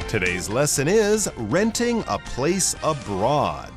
Today's lesson is renting a place abroad.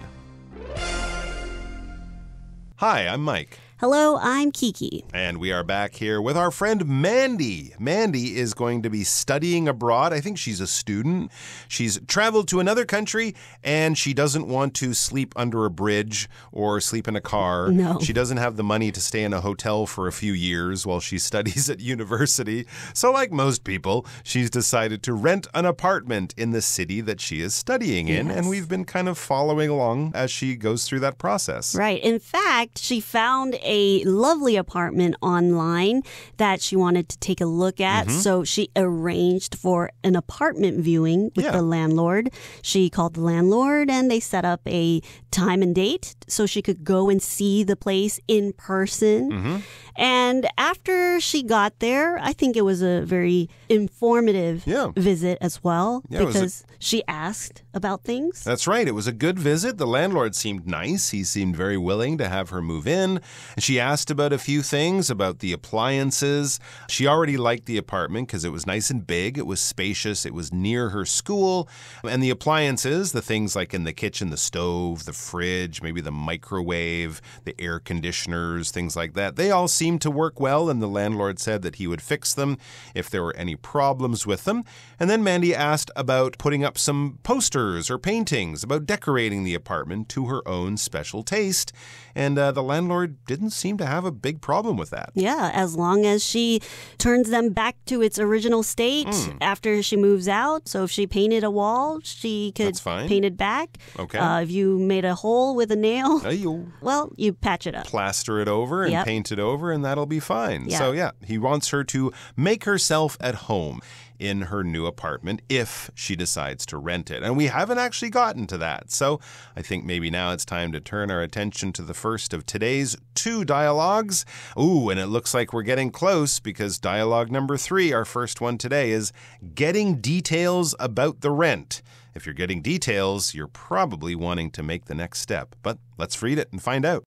Hi, I'm Mike. Hello, I'm Kiki. And we are back here with our friend Mandy. Mandy is going to be studying abroad. I think she's a student. She's traveled to another country, and she doesn't want to sleep under a bridge or sleep in a car. No. She doesn't have the money to stay in a hotel for a few years while she studies at university. So like most people, she's decided to rent an apartment in the city that she is studying in. Yes. And we've been kind of following along as she goes through that process. Right. In fact, she found a lovely apartment online that she wanted to take a look at. So she arranged for an apartment viewing with the landlord. She called the landlord and they set up a time and date so she could go and see the place in person. And after she got there, I think it was a very informative visit as well because she asked about things. That's right. It was a good visit. The landlord seemed nice. He seemed very willing to have her move in. And she asked about a few things, about the appliances. She already liked the apartment because it was nice and big. It was spacious. It was near her school. And the appliances, the things like in the kitchen, the stove, the fridge, maybe the microwave, the air conditioners, things like that, they all seemed to work well, and the landlord said that he would fix them if there were any problems with them. And then Mandy asked about putting up some posters or paintings, about decorating the apartment to her own special taste. And the landlord didn't seem to have a big problem with that. Yeah, as long as she turns them back to its original state after she moves out. So if she painted a wall, she could paint it back. Okay. If you made a hole with a nail, Ayo. well, you patch it up. Plaster it over and paint it over, and that'll be fine. Yeah. So he wants her to make herself at home in her new apartment if she decides to rent it. And we haven't actually gotten to that. So I think maybe now it's time to turn our attention to the first of today's 2 dialogues. Ooh, and it looks like we're getting close because dialogue number 3, our first one today, is getting details about the rent. If you're getting details, you're probably wanting to make the next step. But let's read it and find out.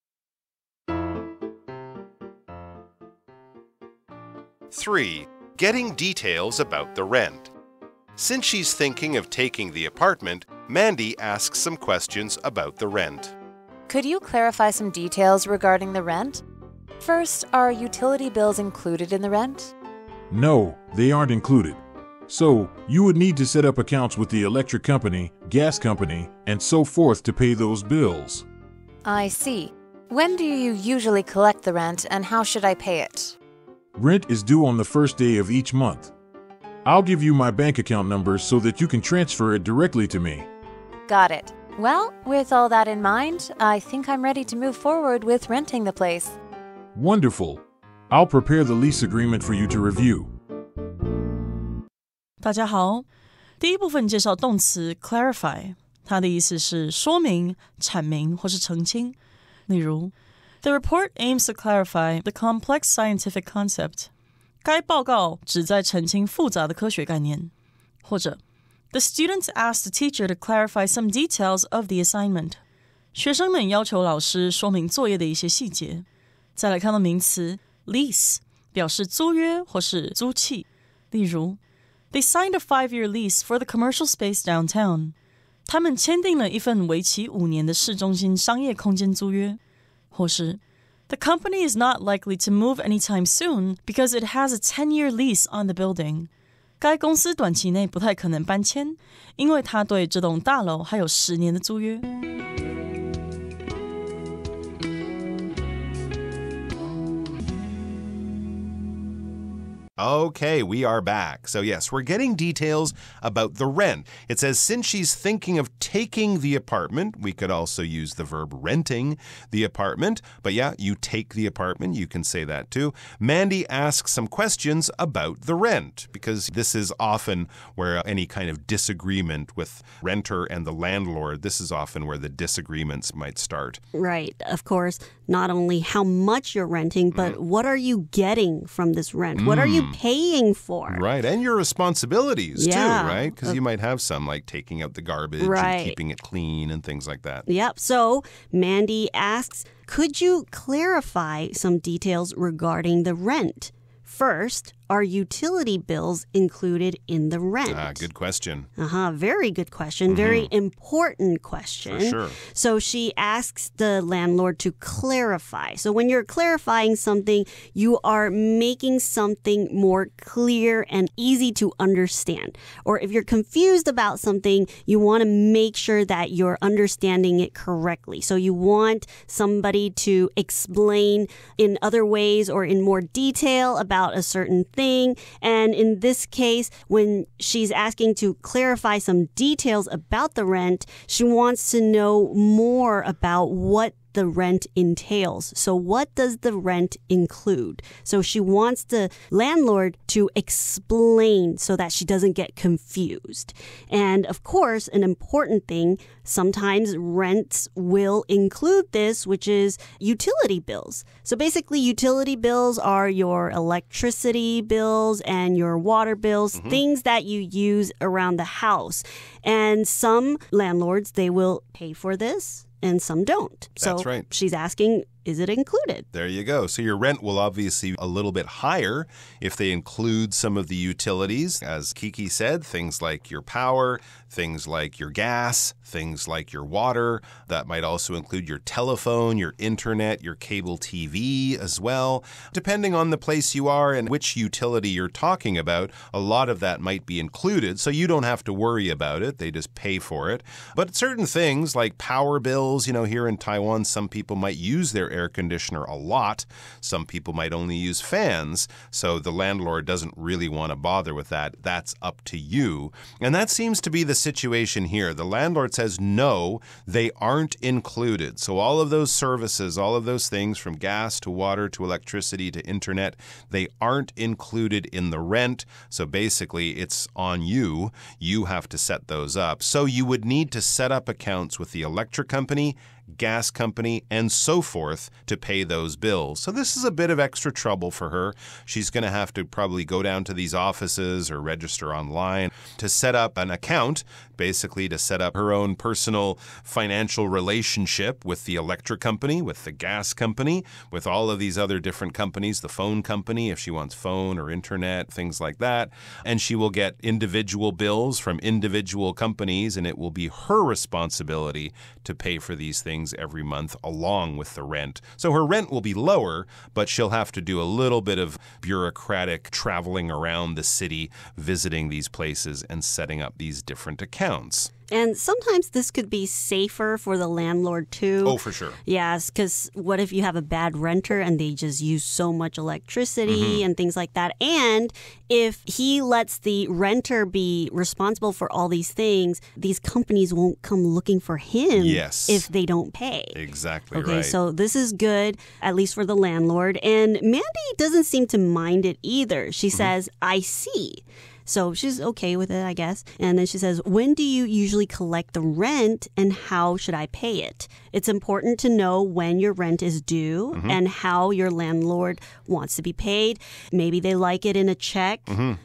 3. Getting details about the rent. Since she's thinking of taking the apartment, Mandy asks some questions about the rent. Could you clarify some details regarding the rent? First, are utility bills included in the rent? No, they aren't included. So, you would need to set up accounts with the electric company, gas company, and so forth to pay those bills. I see. When do you usually collect the rent and how should I pay it? Rent is due on the first day of each month. I'll give you my bank account number so that you can transfer it directly to me. Got it. Well, with all that in mind, I think I'm ready to move forward with renting the place. Wonderful. I'll prepare the lease agreement for you to review. 大家好，第一部分介绍动词 clarify， 它的意思是说明、阐明或是澄清。例如 The report aims to clarify the complex scientific concept. 该报告旨在澄清复杂的科学概念。或者 The students asked the teacher to clarify some details of the assignment. 学生们要求老师说明作业的一些细节。再来看到名词 lease， 表示租约或是租契。例如 They signed a 5-year lease for the commercial space downtown. 他们签订了一份为期5年的市中心商业空间租约。或是 The company is not likely to move anytime soon because it has a 10-year lease on the building. 该公司短期内不太可能搬迁，因为它对这栋大楼还有10年的租约。Okay, we are back. So yes, we're getting details about the rent. It says since she's thinking of taking the apartment, we could also use the verb renting the apartment. But yeah, you take the apartment, you can say that too. Mandy asks some questions about the rent because this is often where any kind of disagreement with renter and the landlord, this is often where the disagreements might start. Right. Of course, not only how much you're renting, but what are you getting from this rent? What are you paying for? Right, and your responsibilities too, right? Because you might have some like taking out the garbage and keeping it clean and things like that. Yep, so Mandy asks, could you clarify some details regarding the rent? First, are utility bills included in the rent? Good question. Very good question. Very important question. For sure. So she asks the landlord to clarify. So when you're clarifying something, you are making something more clear and easy to understand. Or if you're confused about something, you want to make sure that you're understanding it correctly. So you want somebody to explain in other ways or in more detail about a certain thing. And in this case, when she's asking to clarify some details about the rent, she wants to know more about what the rent entails. So what does the rent include? So she wants the landlord to explain so that she doesn't get confused. And of course, an important thing, sometimes rents will include this, which is utility bills. So basically, utility bills are your electricity bills and your water bills, things that you use around the house. And some landlords, they will pay for this, and some don't. That's right. She's asking, is it included? There you go. So your rent will obviously be a little bit higher if they include some of the utilities. As Kiki said, things like your power, things like your gas, things like your water. That might also include your telephone, your internet, your cable TV as well. Depending on the place you are and which utility you're talking about, a lot of that might be included, so you don't have to worry about it. They just pay for it. But certain things like power bills, here in Taiwan, some people might use their air conditioner a lot. Some people might only use fans, so the landlord doesn't really want to bother with that. That's up to you. And that seems to be the situation here. The landlord says, no, they aren't included. So all of those services, all of those things from gas to water to electricity to internet, they aren't included in the rent. So basically, it's on you. You have to set those up. So you would need to set up accounts with the electric company, gas company, and so forth to pay those bills. So this is a bit of extra trouble for her. She's going to have to probably go down to these offices or register online to set up an account, basically to set up her own personal financial relationship with the electric company, with the gas company, with all of these other different companies, the phone company, if she wants phone or internet, things like that. And she will get individual bills from individual companies, and it will be her responsibility to pay for these things every month along with the rent. So her rent will be lower, but she'll have to do a little bit of bureaucratic traveling around the city, visiting these places and setting up these different accounts. And sometimes this could be safer for the landlord too. Oh, for sure. Yes, because what if you have a bad renter and they just use so much electricity and things like that? And if he lets the renter be responsible for all these things, these companies won't come looking for him if they don't pay. Exactly okay, right. So this is good, at least for the landlord. And Mandy doesn't seem to mind it either. She says, I see. So she's okay with it, I guess. And then she says, when do you usually collect the rent and how should I pay it? It's important to know when your rent is due and how your landlord wants to be paid. Maybe they like it in a check.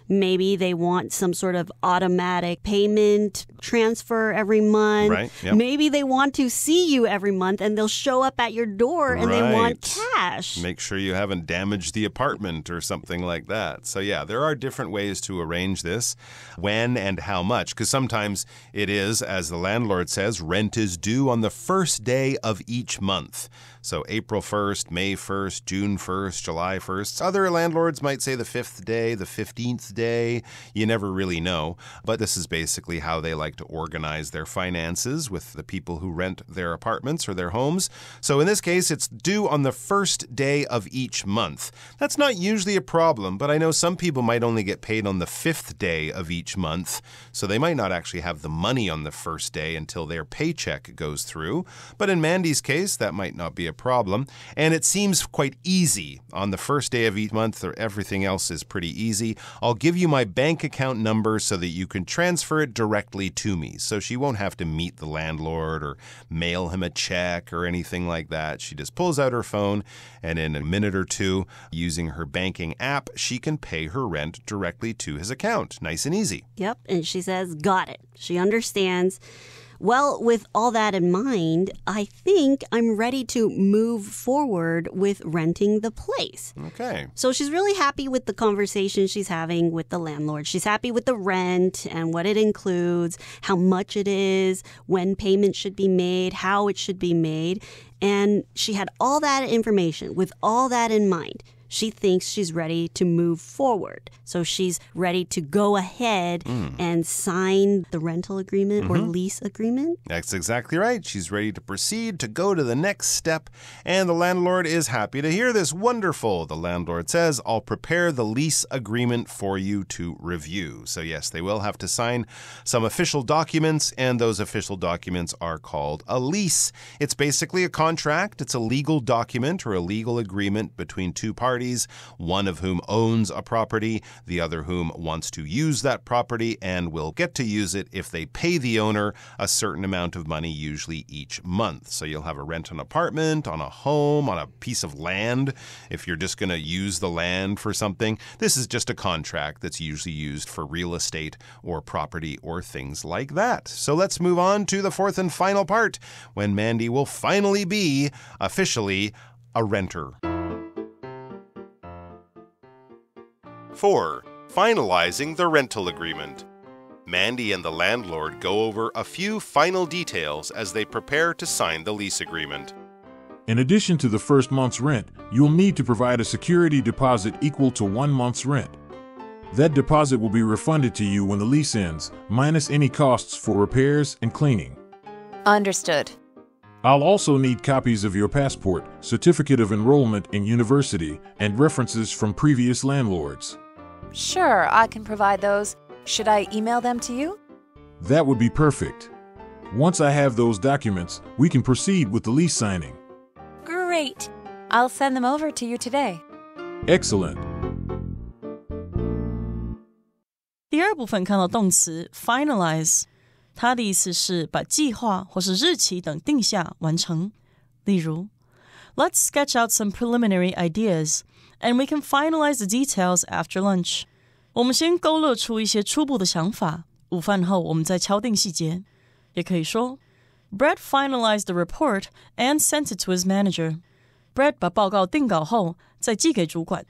Maybe they want some sort of automatic payment transfer every month. Right. Yep. Maybe they want to see you every month and they'll show up at your door and they want cash. Make sure you haven't damaged the apartment or something like that. So yeah, there are different ways to arrange this, when and how much, because sometimes it is, as the landlord says, rent is due on the first day of each month. So April 1st, May 1st, June 1st, July 1st. Other landlords might say the 5th day, the 15th day. You never really know. But this is basically how they like to organize their finances with the people who rent their apartments or their homes. So in this case, it's due on the first day of each month. That's not usually a problem, but I know some people might only get paid on the 5th day of each month. So they might not actually have the money on the first day until their paycheck goes through. But in Mandy's case, that might not be a problem. And it seems quite easy. On the first day of each month, everything else is pretty easy. I'll give you my bank account number so that you can transfer it directly to me. So she won't have to meet the landlord or mail him a check or anything like that. She just pulls out her phone, and in a minute or two, using her banking app, she can pay her rent directly to his account. Nice and easy. Yep. And she says, got it. She understands. Well, with all that in mind, I think I'm ready to move forward with renting the place. Okay. So she's really happy with the conversation she's having with the landlord. She's happy with the rent and what it includes, how much it is, when payment should be made, how it should be made. And she had all that information. With all that in mind, she thinks she's ready to move forward. So she's ready to go ahead and sign the rental agreement or lease agreement. That's exactly right. She's ready to proceed to go to the next step. And the landlord is happy to hear this. Wonderful. The landlord says, I'll prepare the lease agreement for you to review. So yes, they will have to sign some official documents, and those official documents are called a lease. It's basically a contract. It's a legal document or a legal agreement between two parties, one of whom owns a property, the other whom wants to use that property and will get to use it if they pay the owner a certain amount of money, usually each month. So you'll have a rent an apartment, on a home, on a piece of land. If you're just going to use the land for something, this is just a contract that's usually used for real estate or property or things like that. So let's move on to the fourth and final part, when Mandy will finally be officially a renter. 4. Finalizing the rental agreement. Mandy and the landlord go over a few final details as they prepare to sign the lease agreement. In addition to the first month's rent, you'll need to provide a security deposit equal to 1 month's rent. That deposit will be refunded to you when the lease ends, minus any costs for repairs and cleaning. Understood. I'll also need copies of your passport, certificate of enrollment in university, and references from previous landlords. Sure, I can provide those. Should I email them to you? That would be perfect. Once I have those documents, we can proceed with the lease signing. Great. I'll send them over to you today. Excellent. 第二部分看到动词 finalize， 它的意思是把计划或是日期等定下完成。例如 Let's sketch out some preliminary ideas, and we can finalize the details after lunch. 我们先勾勒出一些初步的想法，午饭后我们再敲定细节。也可以说 Brett finalized the report and sent it to his manager. Brett 把报告定稿后再寄给主管。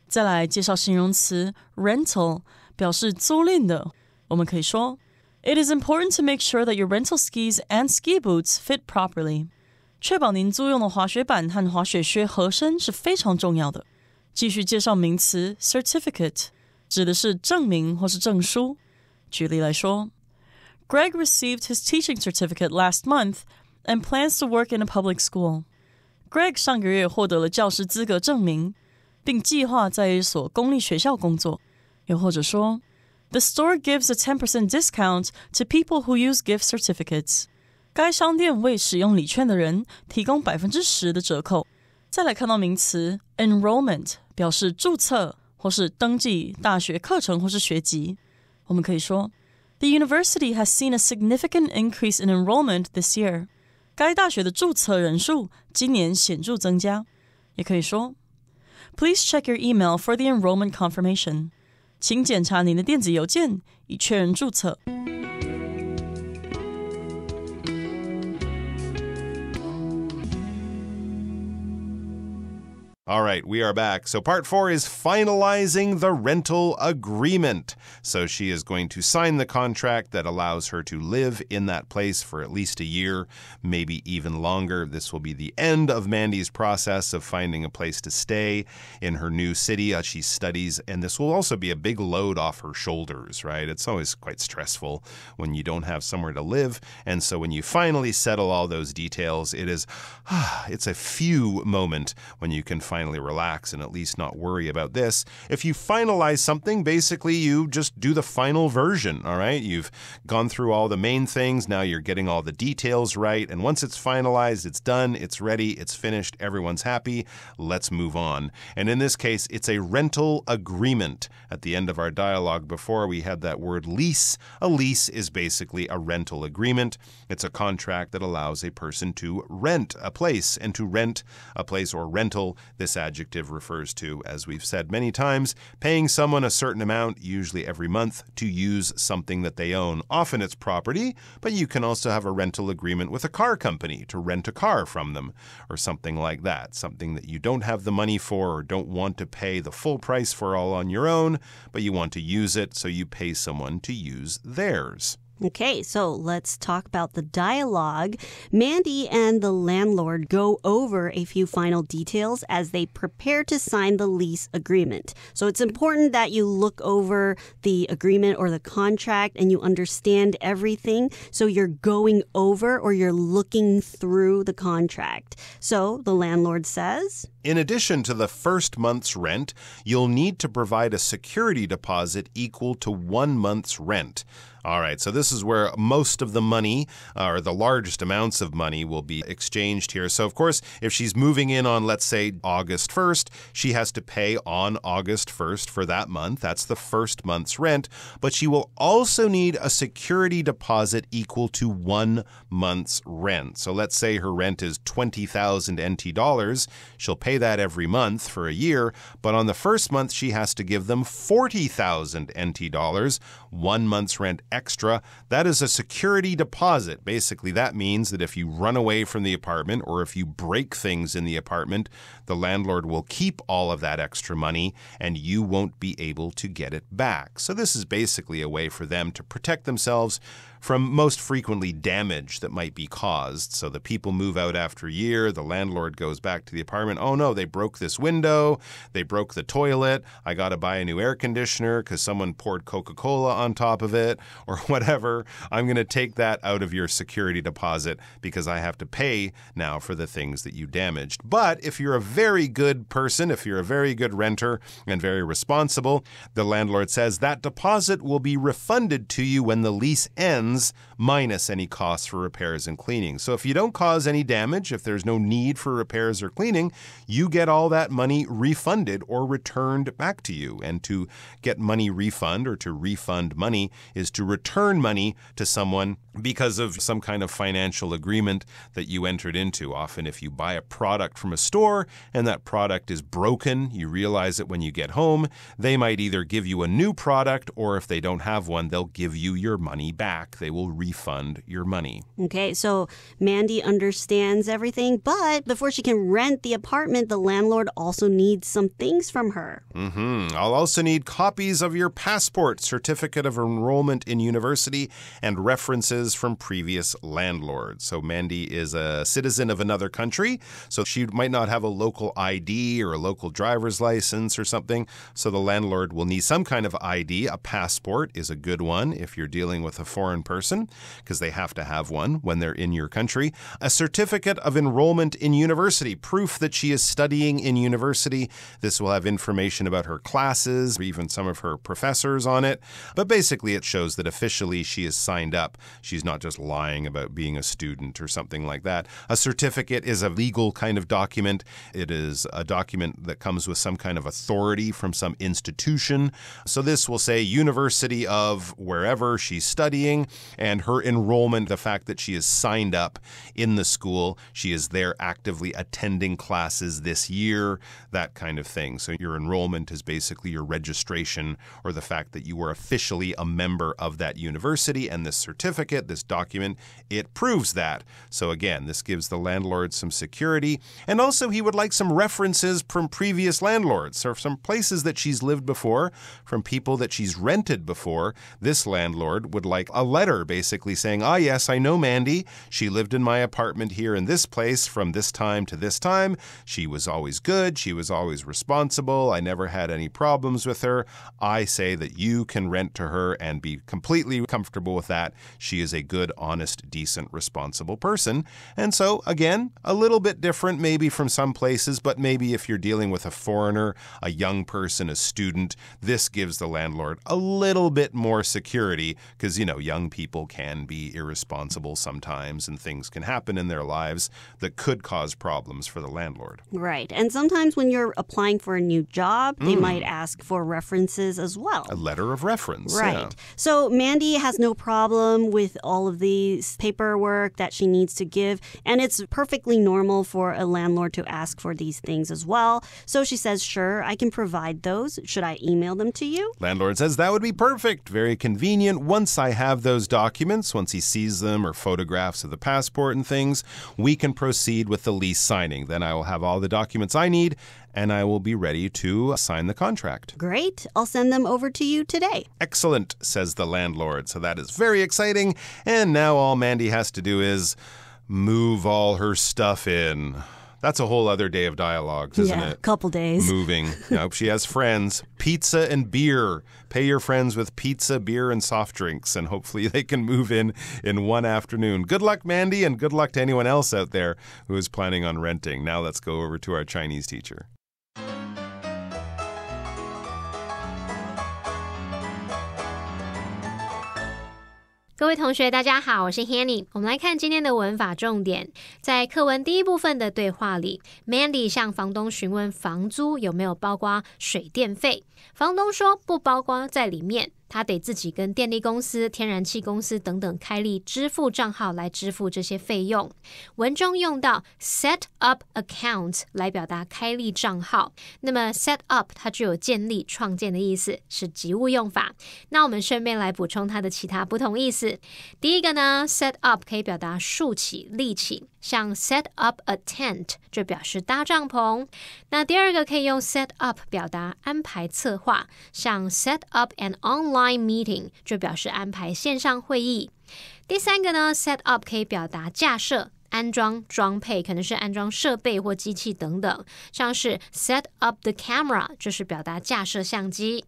再来介绍形容词 rental， 表示租赁的。我们可以说 It is important to make sure that your rental skis and ski boots fit properly. 确保您租用的滑雪板和滑雪靴合身是非常重要的。继续介绍名词 certificate， 指的是证明或是证书。举例来说 Greg received his teaching certificate last month and plans to work in a public school. Greg 上个月获得了教师资格证明，并计划在一所公立学校工作。又或者说 The store gives a 10% discount to people who use gift certificates. 该商店为使用礼券的人提供 10% 的折扣。再来看到名词 enrollment， 表示注册或是登记大学课程或是学籍。我们可以说 The university has seen a significant increase in enrollment this year. 该大学的注册人数今年显著增加。也可以说 Please check your email for the enrollment confirmation. 请检查您的电子邮件以确认注册。All right, we are back. So part 4 is finalizing the rental agreement. So she is going to sign the contract that allows her to live in that place for at least a year, maybe even longer. This will be the end of Mandy's process of finding a place to stay in her new city as she studies. And this will also be a big load off her shoulders, right? It's always quite stressful when you don't have somewhere to live. And so when you finally settle all those details, it's a few moment when you can finally relax and at least not worry about this. If you finalize something, basically you just do the final version, all right? You've gone through all the main things. Now you're getting all the details right. And once it's finalized, it's done, it's ready, it's finished, everyone's happy. Let's move on. And in this case, it's a rental agreement. At the end of our dialogue before, we had that word lease. A lease is basically a rental agreement. It's a contract that allows a person to rent a place. And to rent a place or rental, this This adjective refers to, as we've said many times, paying someone a certain amount, usually every month, to use something that they own. Often it's property, but you can also have a rental agreement with a car company to rent a car from them or something like that. Something that you don't have the money for or don't want to pay the full price for all on your own, but you want to use it, so you pay someone to use theirs. Okay, so let's talk about the dialogue. Mandy and the landlord go over a few final details as they prepare to sign the lease agreement. So it's important that you look over the agreement or the contract and you understand everything. So you're going over or you're looking through the contract. So the landlord says, in addition to the first month's rent, you'll need to provide a security deposit equal to 1 month's rent. All right, so this is where most of the money, or the largest amounts of money, will be exchanged here. So, of course, if she's moving in on, let's say, August 1st, she has to pay on August 1st for that month. That's the first month's rent. But she will also need a security deposit equal to 1 month's rent. So let's say her rent is 20,000 NT dollars. She'll pay that every month for a year. But on the first month, she has to give them 40,000 NT dollars, 1 month's rent extra. That is a security deposit. Basically, that means that if you run away from the apartment or if you break things in the apartment, the landlord will keep all of that extra money and you won't be able to get it back. So this is basically a way for them to protect themselves from most frequently damage that might be caused. So the people move out after a year, the landlord goes back to the apartment. Oh no, they broke this window, they broke the toilet, I got to buy a new air conditioner because someone poured Coca-Cola on top of it or whatever. I'm going to take that out of your security deposit because I have to pay now for the things that you damaged. But if you're a very good person, if you're a very good renter and very responsible, the landlord says that deposit will be refunded to you when the lease ends, minus any costs for repairs and cleaning. So if you don't cause any damage, if there's no need for repairs or cleaning, you get all that money refunded or returned back to you. And to get money refund or to refund money is to return money to someone because of some kind of financial agreement that you entered into. Often if you buy a product from a store and that product is broken, you realize it when you get home, they might either give you a new product or if they don't have one, they'll give you your money back. They will refund your money. Okay, so Mandy understands everything, but before she can rent the apartment, the landlord also needs some things from her. I'll also need copies of your passport, certificate of enrollment in university, and references from previous landlords. So Mandy is a citizen of another country, so she might not have a local ID or a local driver's license or something. So the landlord will need some kind of ID. A passport is a good one if you're dealing with a foreign person, because they have to have one when they're in your country. A certificate of enrollment in university, proof that she is studying in university. This will have information about her classes, even some of her professors on it. But basically it shows that officially she is signed up. She's not just lying about being a student or something like that. A certificate is a legal kind of document. It is a document that comes with some kind of authority from some institution. So this will say University of wherever she's studying, and her enrollment, the fact that she is signed up in the school, she is there actively attending classes this year, that kind of thing. So your enrollment is basically your registration or the fact that you were officially a member of that university, and this certificate, this document, it proves that. So again, this gives the landlord some security, and also he would like some references from previous landlords, or some places that she's lived before, from people that she's rented before. This landlord would like a letter basically saying, ah, yes, I know Mandy. She lived in my apartment here in this place from this time to this time. She was always good. She was always responsible. I never had any problems with her. I say that you can rent to her and be completely comfortable with that. She is a good, honest, decent, responsible person. And so, again, a little bit different maybe from some places, but maybe if you're dealing with a foreigner, a young person, a student, this gives the landlord a little bit more security because, you know, young people can be irresponsible sometimes and things can happen in their lives that could cause problems for the landlord. Right. And sometimes when you're applying for a new job, they might ask for references as well. A letter of reference. Right. Yeah. So Mandy has no problem with all of these paperwork that she needs to give, and it's perfectly normal for a landlord to ask for these things as well. So she says, sure, I can provide those. Should I email them to you? Landlord says that would be perfect. Very convenient. Once I have those documents, once he sees them or photographs of the passport and things, we can proceed with the lease signing. Then I will have all the documents I need, and I will be ready to sign the contract. Great. I'll send them over to you today. Excellent, says the landlord. So that is very exciting. And now all Mandy has to do is move all her stuff in. That's a whole other day of dialogues, isn't it? A couple days. Moving. I hope she has friends. Pizza and beer. Pay your friends with pizza, beer, and soft drinks, and hopefully they can move in one afternoon. Good luck, Mandy, and good luck to anyone else out there who is planning on renting. Now let's go over to our Chinese teacher. 各位同学大家好，我是 Hanny。 我们来看今天的文法重点。在课文第一部分的对话里， Mandy 向房东询问房租有没有包括水电费。房东说不包括在里面，他得自己跟电力公司、天然气公司等等开立支付账号来支付这些费用。文中用到 set up account 来表达开立账号，那么 set up 它具有建立、创建的意思，是及物用法。那我们顺便来补充它的其他不同意思。第一个呢 set up 可以表达竖起、立起，像 set up a tent 就表示搭帐篷。那第二个可以用 set up 表达安排策划，像 set up an online meeting 就表示安排线上会议。第三个呢 set up 可以表达架设、安装、装配，可能是安装设备或机器等等，像是 set up the camera 就是表达架设相机。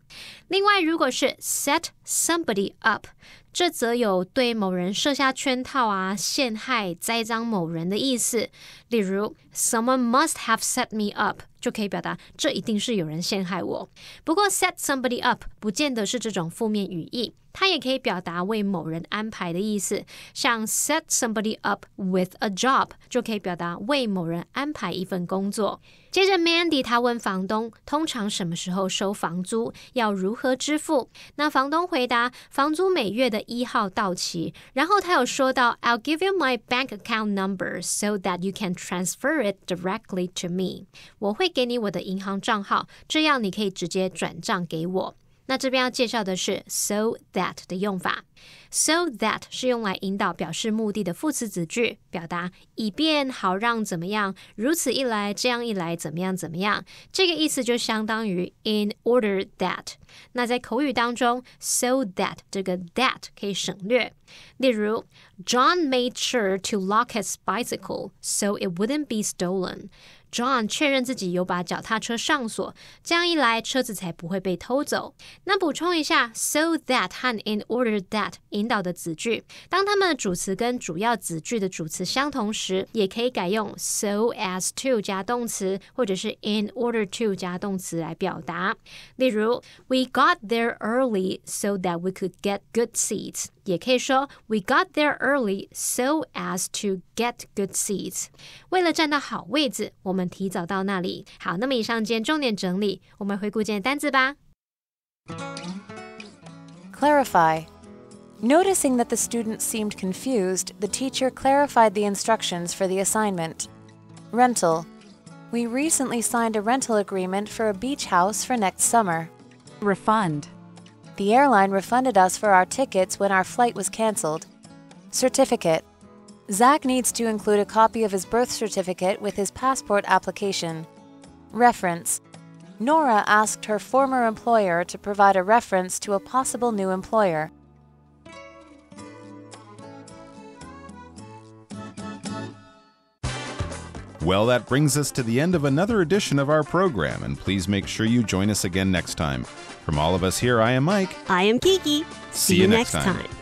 另外如果是 set somebody up， 这则有对某人设下圈套啊、陷害、栽赃某人的意思。例如 someone must have set me up 就可以表达这一定是有人陷害我。不过 set somebody up 不见得是这种负面语义，它也可以表达为某人安排的意思，像 set somebody up with a job 就可以表达为某人安排一份工作。接着 Mandy 她问房东通常什么时候收房租，要如何支付。那房东回答房租每月的1号到期，然后他有说到 I'll give you my bank account number so that you can transfer it directly to me。 我会给你我的银行账号，这样你可以直接转账给我。那这边要介绍的是 so that 的用法。 so that 是用来引导表示目的的副词子句，表达以便好让怎么样，如此一来这样一来怎么样怎么样，这个意思就相当于 in order that。 那在口语当中 so that 这个 that 可以省略。例如 John made sure to lock his bicycle so it wouldn't be stolen。 John 确认自己有把脚踏车上锁，这样一来车子才不会被偷走。那补充一下 so that 和 in order that 引导的子句，当它们的主词跟主要子句的主词相同时，也可以改用 so as to 加动词，或者是 in order to 加动词来表达。例如 We got there early so that we could get good seats， 也可以说 We got there early so as to get good seats。 为了站到好位置，我们提早到那里。好，那么以上今天重点整理，我们回顾今天单字吧。 Clarify. Noticing that the student seemed confused, the teacher clarified the instructions for the assignment. Rental. We recently signed a rental agreement for a beach house for next summer. Refund. The airline refunded us for our tickets when our flight was canceled. Certificate. Zach needs to include a copy of his birth certificate with his passport application. Reference. Nora asked her former employer to provide a reference to a possible new employer. Well, that brings us to the end of another edition of our program, and please make sure you join us again next time. From all of us here, I am Mike. I am Kiki. See you next time.